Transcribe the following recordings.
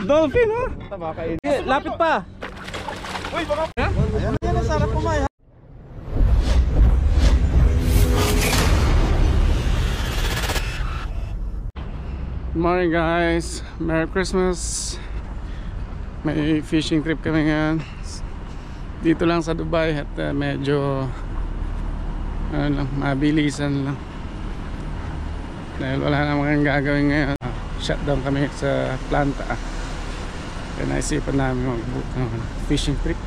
Dolphin, oh. Lapit pa. Uy, baka. Ayan na, sarap kumain. Good morning guys, Merry Christmas. May fishing trip kami ngayon dito lang sa Dubai at medyo mabilisan lang dahil wala namang gagawin ngayon. Shutdown kami sa planta kaya naisipan namin mag-book ng fishing trip.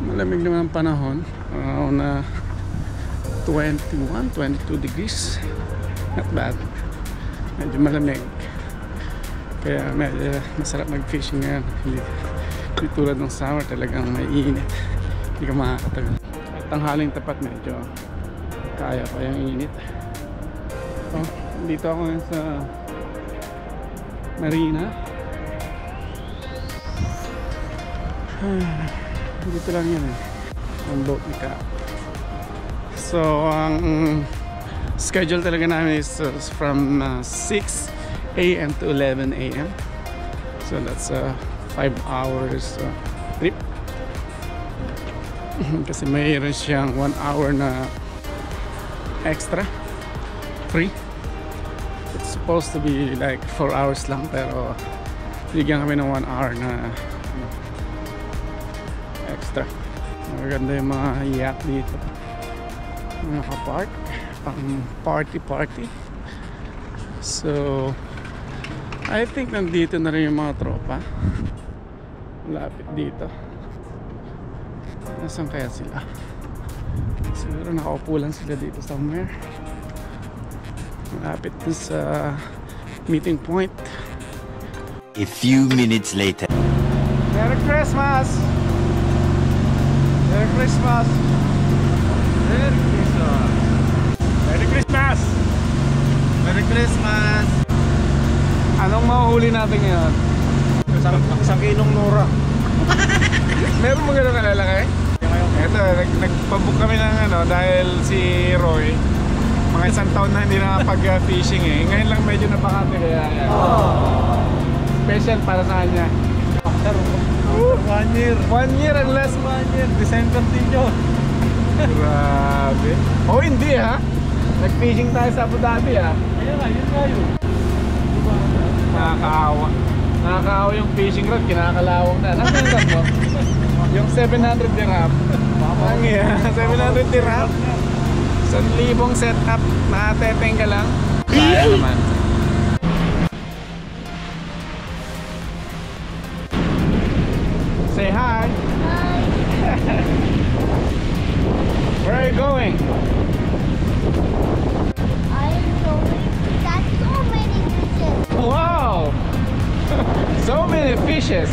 Malamig naman ang panahon, na 21-22 degrees, not bad. Medyo malamig kaya medyo masarap mag-fishing ngayon. Hindi tulad ng summer talagang may init, hindi ka makakatagal. At tanghaling tapat medyo kaya pa yung init. Dito ako ngayon sa marina. Dito lang yan ang boat ni Ka. So ang schedule talaga namin is from 6 AM to 11 AM. So that's 5 hours trip. Kasi mayroon siyang 1 hour na extra free. It's supposed to be like 4 hours lang, pero bigyan kami ng 1 hour na extra. Maganda yung mga yacht dito, nakapark pang party. So I think nandito na rin yung mga tropa lapit dito. Nasaan kaya sila? Siguro nakaupo lang sila dito somewhere malapit dun sa meeting point. A few minutes later. Merry Christmas! Merry Christmas! Merry Christmas! Merry Christmas! Merry Christmas! Anong mahuhuli natin ngayon? Isang kilong nura. Meron mo gano'ng kalalaki? Ito, nagpabook kami ng dahil si Roy mga isang taon na hindi nakapag-fishing Ngayon lang medyo napakati kaya yan. Special para sa kanya. After 1 year. 1 year and less 1 year. December din yun. Grabe. Oh, hindi ha? Nag-fishing tayo sa Abu Dhabi ha? Ayun nga, yun nga yun. Nakakaawa. Nakakaawa yung fishing rod, kinakalawang na. Nasaan yung mo? Yung 700 dirham. Ang iya, 700 dirham. 1,000 setup, nakateteng ka lang. Kaya naman. Say hi. Hi. Where are you going? I'm going. That's so many fishes. Wow! So many fishes.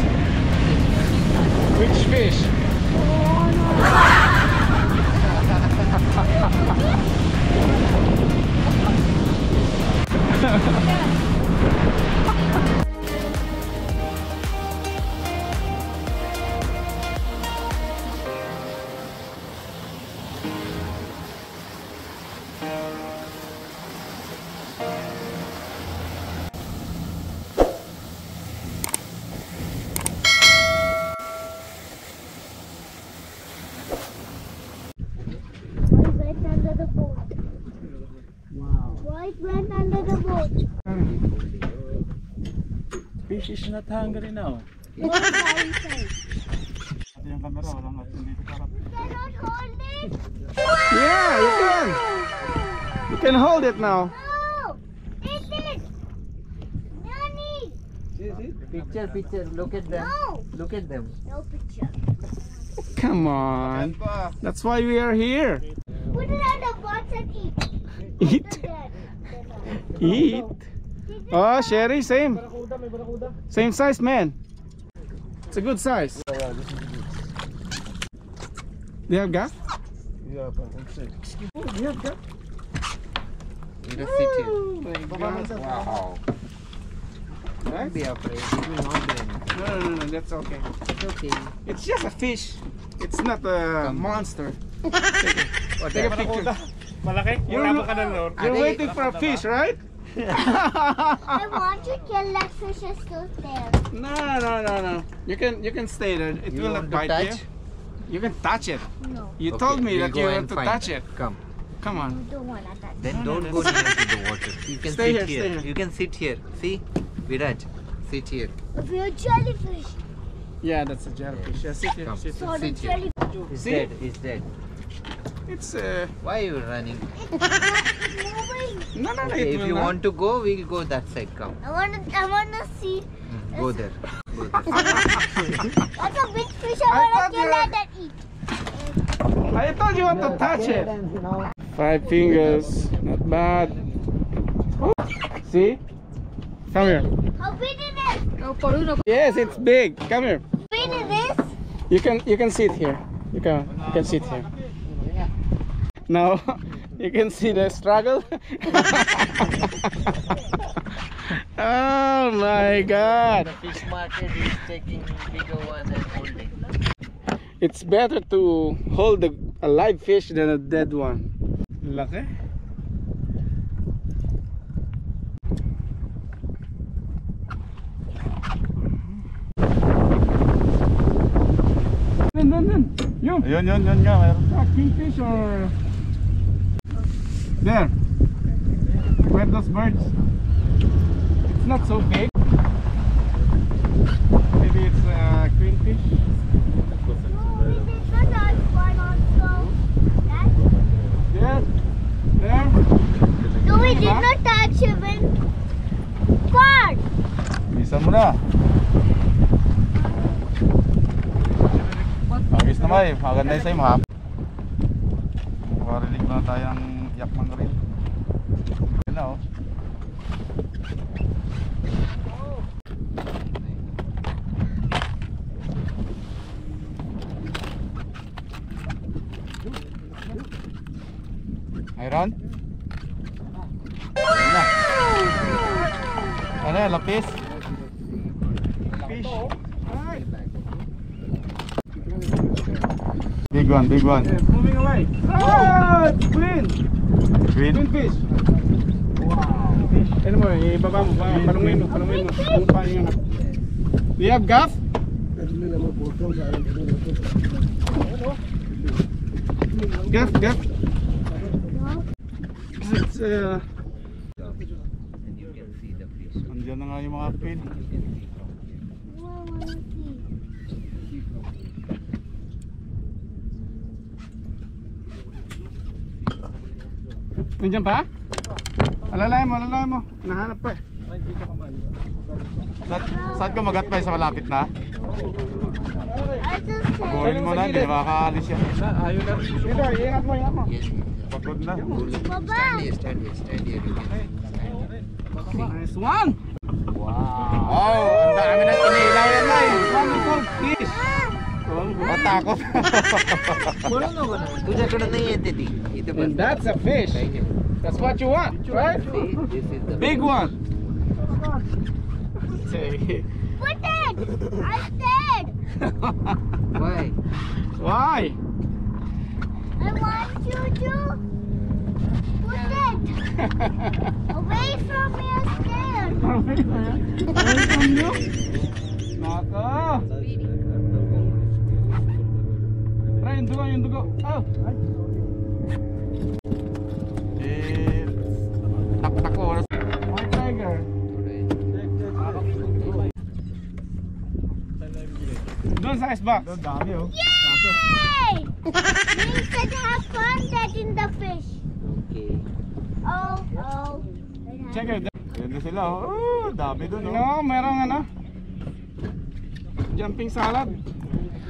Which fish? Oh no. Went under the boat. Wow. Why went under the boat? Fish is not hungry now. What are you saying? Ito yung camera, walang natin dito para. You cannot hold it. Yeah, you can. You can hold it now. No, it is. Nani. Picture, look at them. No. Look at them. No picture. Come on. That's why we are here. Put it on the box and eat. Eat. Eat. Oh, Sherry, same. Same size, man. It's a good size. Do you have gas? Yeah, but let's see. Oh, do you have gas? In the city. Oh my God. Wow. Don't be afraid. It will not be anything. No, that's okay. It's okay. It's just a fish. It's not a monster. Take a picture. Malaki? You're waiting for a fish, right? I want to kill that fish is still there. No. You can stay there. It You will want not to bite you. touch? You can touch it. No, You Okay, told me we'll that go you and want to find touch it. it. Come. Come I on. don't want to touch. Then No, don't no, go that's- near to the water. You can Stay sit here, here. stay here. You can sit here. See, Viraj, sit here. If you're a jellyfish, Yeah, that's a jellyfish. Yeah, sit here. Come. Sit here. so the Sit here. jellyfish. It's See? dead. It's dead. It's Why are you running? It's not moving. no. Okay, It if will you not. want to go, we'll go that side. Come. I wanna see. Go there. Go there. That's a big fish. I I wanna thought kill you that and eat. I thought you want to touch it. 5 fingers, not bad. Oh, see? Come here. How big is it? Yes, it's big. Come here. How big is this? You can sit here. You can sit here. Now you can see the struggle. Oh my God! Fish market is taking bigger one and holding. It's better to hold a live fish than a dead one. Laki. Dun. Yun. Yun nga, meron. Kingfish or... There. Where those birds? It's not so big. Maybe it's a queenfish. No, we did not touch one also. That? Yes. There. No, we did not touch even. What? Bisa mo na. Agis na may, maganda yung sa'yo ha. Makarinig na tayo ng yak ng rin. Yan na oh. Iron? Yan na. Ano yan, lapis? Fish. Alright. Big one, big one. It's moving away. Ah, it's green. Green? Green fish. Wow. Fish. Ano mo, ibaba mo. Palungin mo. Kung paano yung... Do you have gaff? Gaff. It's And you can see the fish. Andiyan na nga yung mga pin. I wanna see. nandiyan pa? Alalay mo. Nahanap pa eh. Saan ka magatpay sa malapit na? I just said. Buhin mo na, hindi na makakaalis yan. Ayaw na. Dito, ingat mo. Yes. Pagod na. Baba. Stand here. Stand here. You can stand. Nice one. Oh, ang dami na kinilaw yan na eh. Wonderful fish. Matakot. तुझ्याकडे नाही येते ती इथे And that's a fish. That's what you want, right? This is the Big one. Put it. I said. Why? Why? I want you to put it away from your stairs. Away from you? Nako. Try yung dugo. Oh. Eh, tako. White tiger. Doon sa icebox. Dami oh. Yay! We could have fun catching the fish. Okay. Oh. Check it. Ganda sila oh. Dami dun oh. No, merong ano. Jumping salad.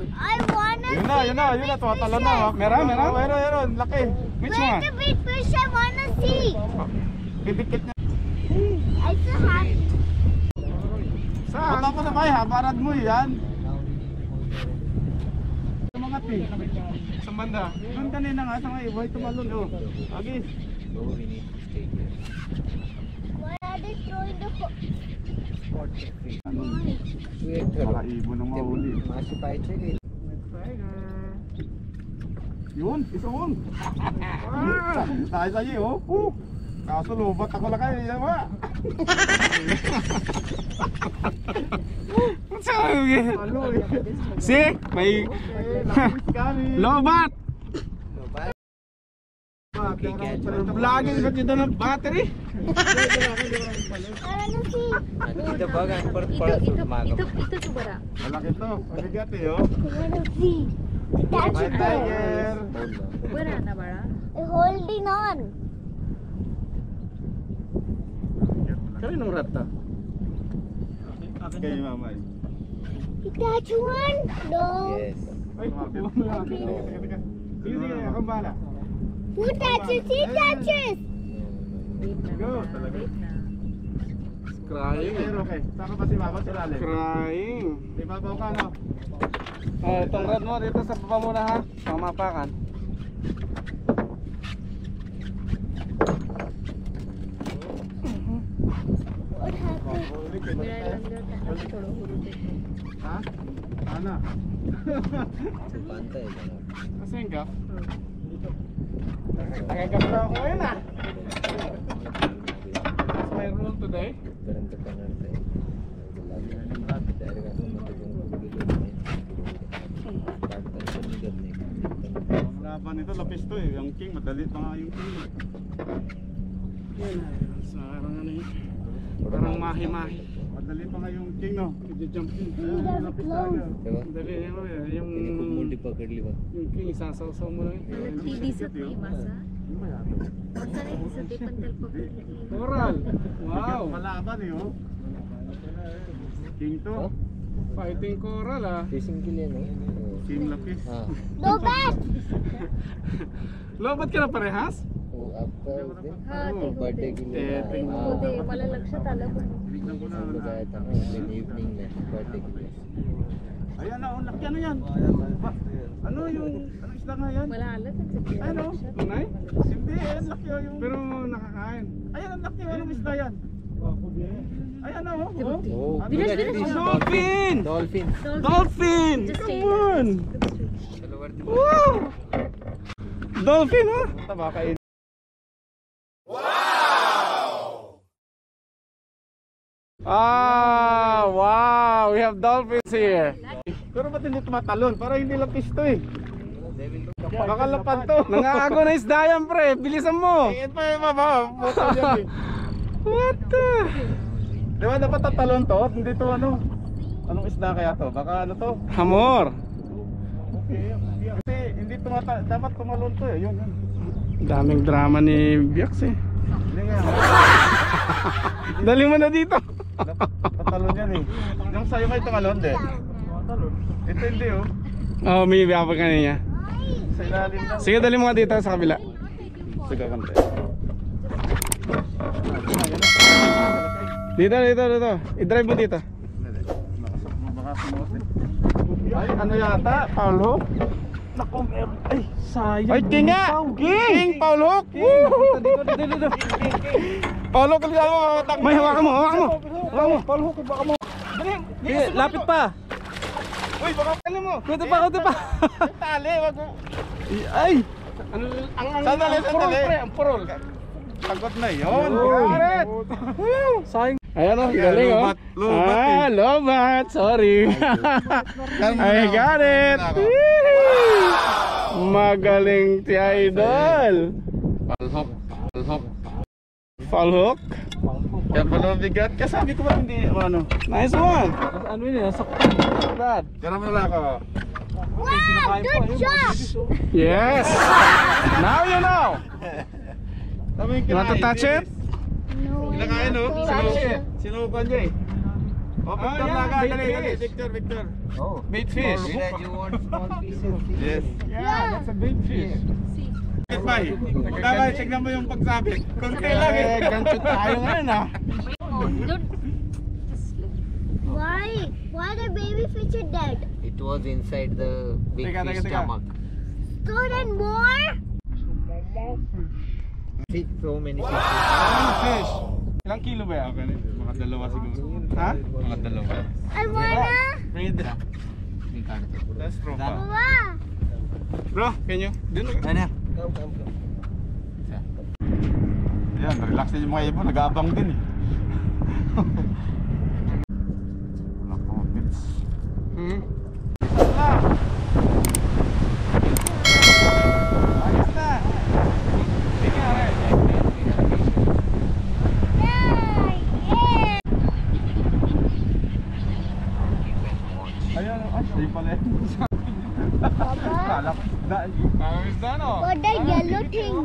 I wanna Yun na. Tumatalon na oh. Meron. Meron. Laki. Which Where's one? the big fish I wanna see? Pipikit niya. I still have. Saan? Punta ko sa bahay ha. Parad mo yan. Mga pi. Sa banda. Doon kanina nga sa mga iboy tumalon oh. Agis. So we need to stay here. Why are they throwing the hook? Baka ibon ang mahuli. मासे पाहिजे की Yun, isa on. Tayo sa'yo oh. Kaso lubat ako lang kayo, yan ba? See? May lobat! Vlogging ka dito ng battery? Kita bagan per malam. Itu coba. Malaki to, mabigat eh oh. Wanna see? That's May it. tiger. Wala na bara. Holding on. Kaninong rata? Okay, mamay. That's one. No. Yes. Ay, teka. Sige, akong bala. Who touches? He touches. Go, talaga. Crying. Pero okay, saan ka ba si Mama? Sa lalim? Crying. Ibabaw ka, no? Oh, itong rod mo dito sa baba muna ha. Pamapakan. What happened? Ha? Ano? Pantai kan. Asan ka? Tagagap na ako ngayon ah. What's my rule today? Turun ke kanan saya. Dari kanan menuju Ang laban nito, lapis to eh. Yung king, madali pa nga yung king. Yan. Sa parang ano yun. Parang mahi-mahi. Madali pa nga yung king, no? Jump in. Ayun, lapis talaga. Dali yan mo yan. Yung dipakad liwat. yung king isasaw-saw mo lang yun. Hindi दिसत नाही मासा. मासा नाही दिसत ते पण त्याला पकडलं. Coral. Wow. Malaban eh, oh. King to. Oh? Fighting coral ah. Fishing ke लिए नहीं. King lapis. हाँ. No bad. Lobat ka na parehas? वो आपका उस दिन हा ते बर्थडे के लिए होते मला लक्षात आलं पण Tignan ko na. हम लोग आया था ना उस दिन इवनिंग में बर्थडे के लिए. Ayan na, oh, laki ano yan? Ano yung, ano isda nga yan? मला आलं त्याचं Ano? Tunay? Hindi, ayan, laki oh, yung... Pero nakakain. Ayan, ang laki oh, anong isda yan? Ayan oh, oh. Oh, Bilis, bigger bilis. fish. Dolphin! Dolphin. Dolphin! Come on! Woo! Dolphin ha? Taba kain. Ah, wow! We have dolphins here. Pero ba't hindi tumatalon? Para hindi lapis to eh. Baka lapad to. Nangago na isda yan pre, bilisan mo! Eh, pa yung mama, butol yan eh. What the? Di ba dapat tatalon to? Hindi to ano? Anong isda kaya to? Baka ano to? Hamor! Kasi hindi dapat tumalon to eh. Yun, yun. Daming drama ni Biax eh. Hindi nga. Dali mo na dito. Dapat tatalon yan eh. Yung sa'yo may tumalon din. Ito hindi oh. Oh, may biyapa ka niya. Sa ilalim lang. Sige, dali mo nga dito sa kabila. Sige, kante. Dito. I-drive mo dito. Baka sumot eh. Ay, ano yata? Paul Hook? Naku, meron. Ay, sayang. Ay, king nga! King! Paul Hook! Dito. Paul Hook, kalimutan mo. May hawakan mo. Paul Hook, baka mo. Lapit pa. Uy, baka Ano mo? Kuto pa. tali. Wag mo. Ay! Ano, Sandali. ang purol. Pagod na yun. Got it! Sayang. Ayan o, Yeah, galing o. lobat eh. Lobat. Sorry. I got it. Magaling si Idol. Fall hook. Kaya pala bigat. Kaya sabi ko ba hindi ano. Nice one. Ano yun? Saktan. Dad. Kaya mo na ako. Wow, good job. Yes. Now you know. Sabi You want to touch it? No. Kinakain no? Sinubukan niya eh. Oh, picture yeah, na agad. bait Dali. fish. Picture. Oh. Bait fish. Viraj, you want small pieces? Yes. Yeah, that's a big fish. Bakit ba eh? Dapat, tignan mo yung pagsabit. Konti lang eh. Gancho tayo ngayon ah. Why the baby fish are dead? It was inside the big Teka, fish teka. stomach. So then more? See, so many fishes. Ilang fish? Ilang kilo ba yan? Okay, mga dalawa siguro. Ha? Mga dalawa. I wanna. Pwede. That's tropa. Wow. Bro, can you? Dun. Come. Yan, relax din yung mga ibon, nag-aabang din eh. Wala po, pits. Ayos na! Sige, aray. Ayun, ay, sa'yo pala yun. Kala ko isda eh. Isda no? What the yellow thing?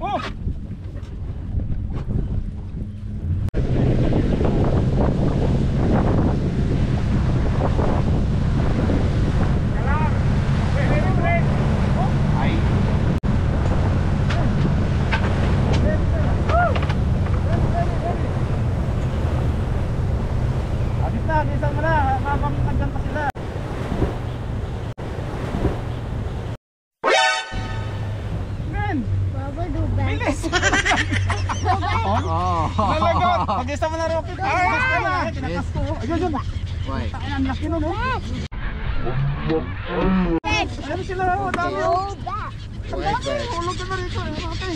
Oh! Isang mo na, habang nandyan pa sila. Men! Baba do bad. Bilis! Oh. Nalagot! Mag-isa mo na rin. Ay! Yes. Ayun yun! Why? Ang laki nun, oh! Ayun sila, oh! Dami, oh! Go back. Why bad? Hulog ka na rito, eh! Matay!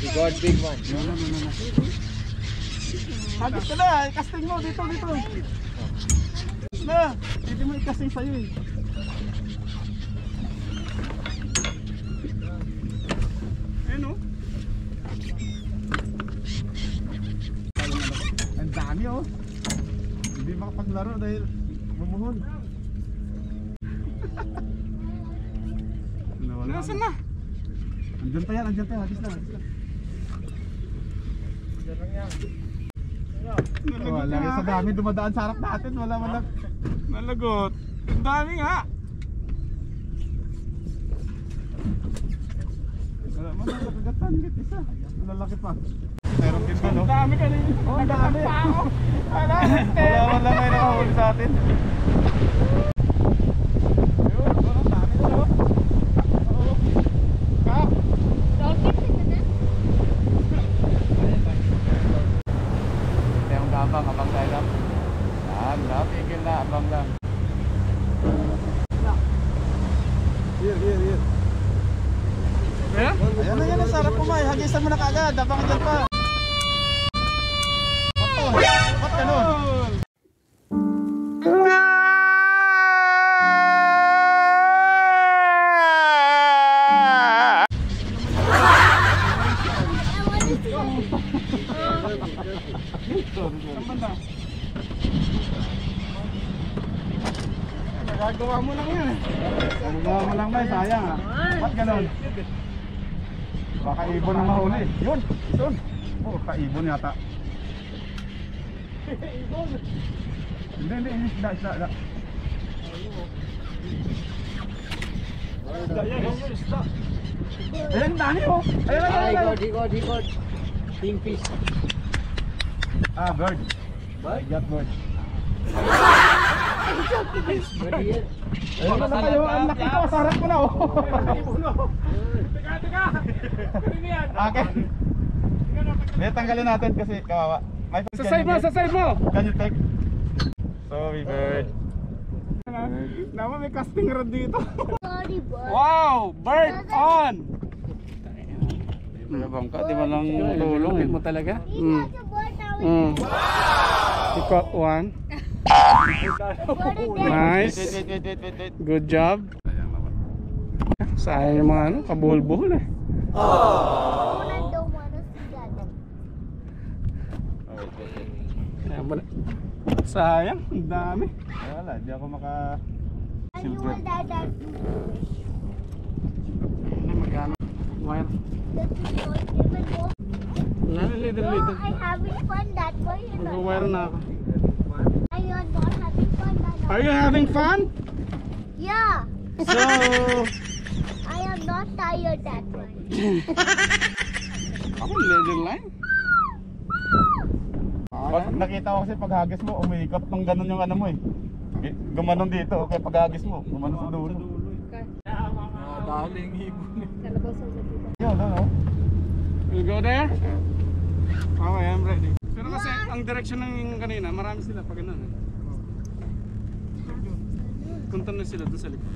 You got big one. Hagis ka na! I-casting mo! Dito, dito! Na! Hindi mo i-casting sa'yo, eh! Ayun, oh! Ang dami, oh! Hindi makapaglaro dahil bumuhon. Nasaan na? Andyan pa yan, hagis na, hagis na. Wala nga sa dami dumadaan sa harap natin, wala man lang. Nalagot. Ang dami nga. Wala man lang nakagatan, git isa. Lalaki pa. Meron din ba, no? Ang dami kanina. Oh, ang dami. Wala man lang may nakahuli sa atin. Ayun, ang dami na, no? Kap! Abang tayo lang. Yan, pigil na, abang lang. Here. Ayan na yan, sarap kumain. Hagisan mo na kaagad, abang dyan pa. Ba't ganun? Nagagawa mo lang yan eh. Nagagawa mo lang na eh, sayang ah. Ba't ganun? Baka ibon ang mahuli. Yun, isun. Oh, kaibon yata. Ibon? Hindi, isda. Ayan, dami oh. Ayan. He got. Kingfish. Ah, bird. I got bird. But here. Ayun na kayo, ang laki ko, sarap ko na oh. Teka. Okay. May tanggalin natin kasi kawawa. Sa side mo. Can you take? Sorry, bird. Naman may casting rod dito. Sorry, boy. Wow, bird on. Bangka, di ba lang tulong mo talaga? He has a bird now. You caught one. Nice. Wait. Good job. Sayang yung mga ano, kabuhol-buhol eh. I don't want to see that. Ayan pala. Sayang, ang dami. Wala, di ako maka... And you will die that Magkano? Wire. Little. I'm having fun that way. Mag-wire na ako. And you're not having fun that way. Are you having fun? Yeah. So, I am not tired that way. ako leather line. Pag nakita ko kasi paghagis mo, umikot ng ganun yung ano mo eh. Gumanon dito, kaya paghagis mo, gumanon sa dulo. Daling ibon eh. Yun, ano? We'll go there? Okay, I'm ready. Pero kasi ang direction ng kanina, marami sila pag ganun eh. Punta na sila doon sa likod.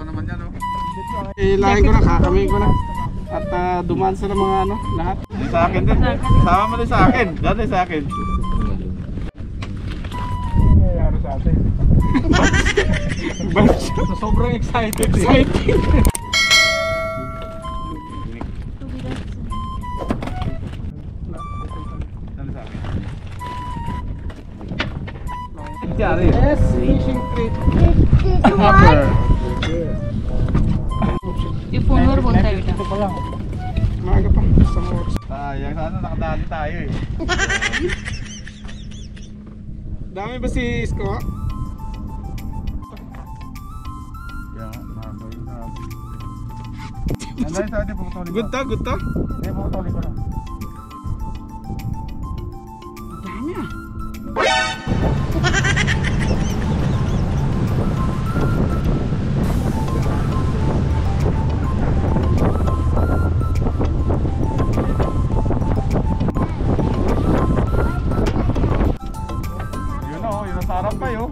pa naman yan, oh. Ilahin ko na, kakamain ko na. At dumaan sila mga ano, lahat. Di sa akin din. Sama mo din sa akin. Dati sa akin. Nangyayari sa atin. Sobrang excited. Exciting. Dali sa akin. Yes, fishing trip. ये फोनवर बोलताय बेटा. Ito pa lang. Maaga pa. Sa oras. Sayang, sana nakadali tayo eh. Dami ba si Isko? Yan, maboy na. Nandiyan sa atin, puputulin ko. Good to, good to. Hindi, puputulin ko na. Dami ah. Yun o, yun ang sarap pa yun.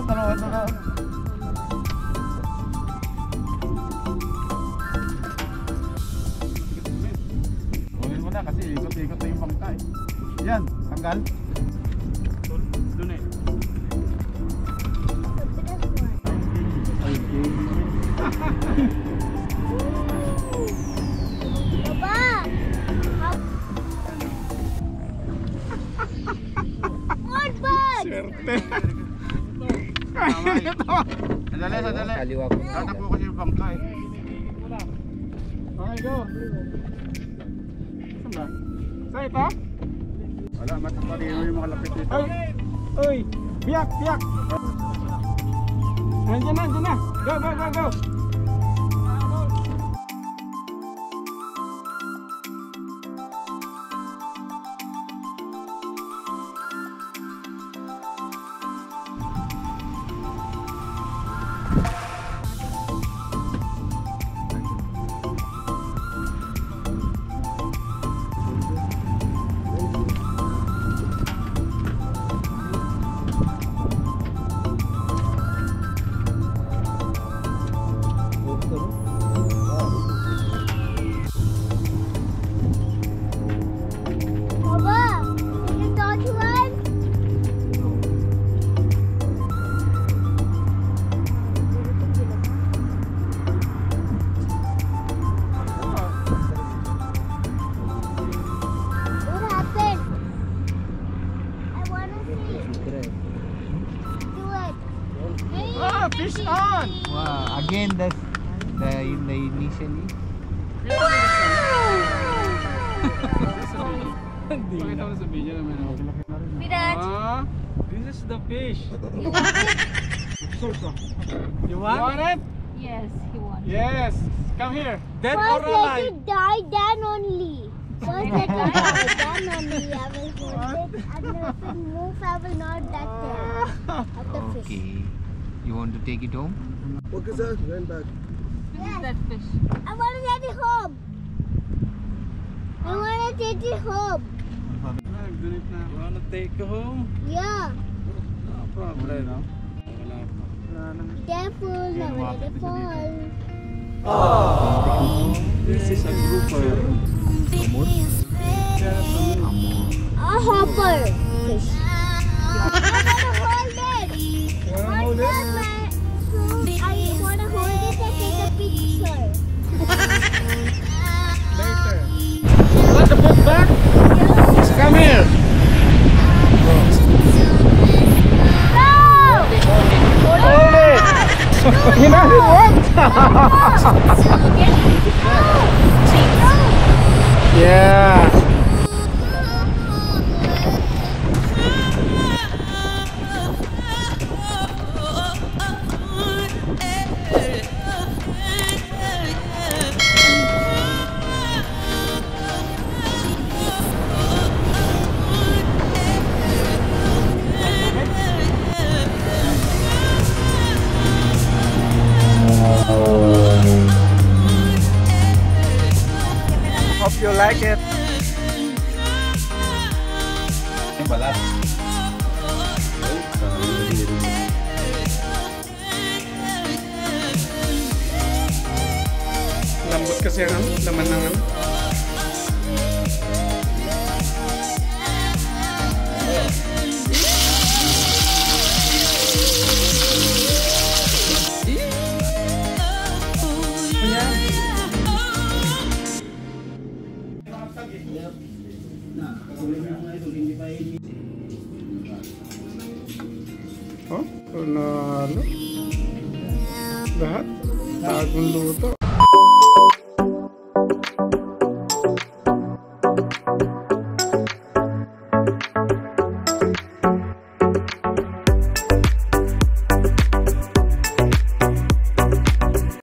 Tanawan. Kunin mo na kasi ikot-ikot na yung bangka eh. Yan, tanggal. Doon eh. Papa! What bag? Swerte. Sandali. Kaliwa po. Tatakbo kasi yung bangka eh. Okay, go. Saan ba? Saan ito? Wala, matapalino yung mga lapit dito. Ay! Uy! Biyak! Biyak! Nandiyan na! Go! Go! Go! Go! Papa! You don't run? What happened? I wanna see. Do it. Ah! Fish on! Wow, again the initially. Pakita mo sa video naman ako. Viraj, Ah! This is the fish. you want it? You want it? Yes, he won. Yes! Come here! Dead First let it die, then only. First let it die, then only I will hold it. And if it moves, I will not let it. Of the fish. Okay. You want to take it home? This is that fish. I want to take it home. I want to take it home. Nag-donate na. You wanna take it home? Yeah. No problem, no? Wala pa. Wala na. Careful, never let it fall. This is a grouper. A hopper fish. I want to hold it. Wanna hold it? I want to hold it and take a picture. Later. Want the boat back? Come here! Hold it! You know what? Yeah! Hope you like it. Yung balat. kasi ang laman ng ano. Oh, panalo. Lahat bagong luto.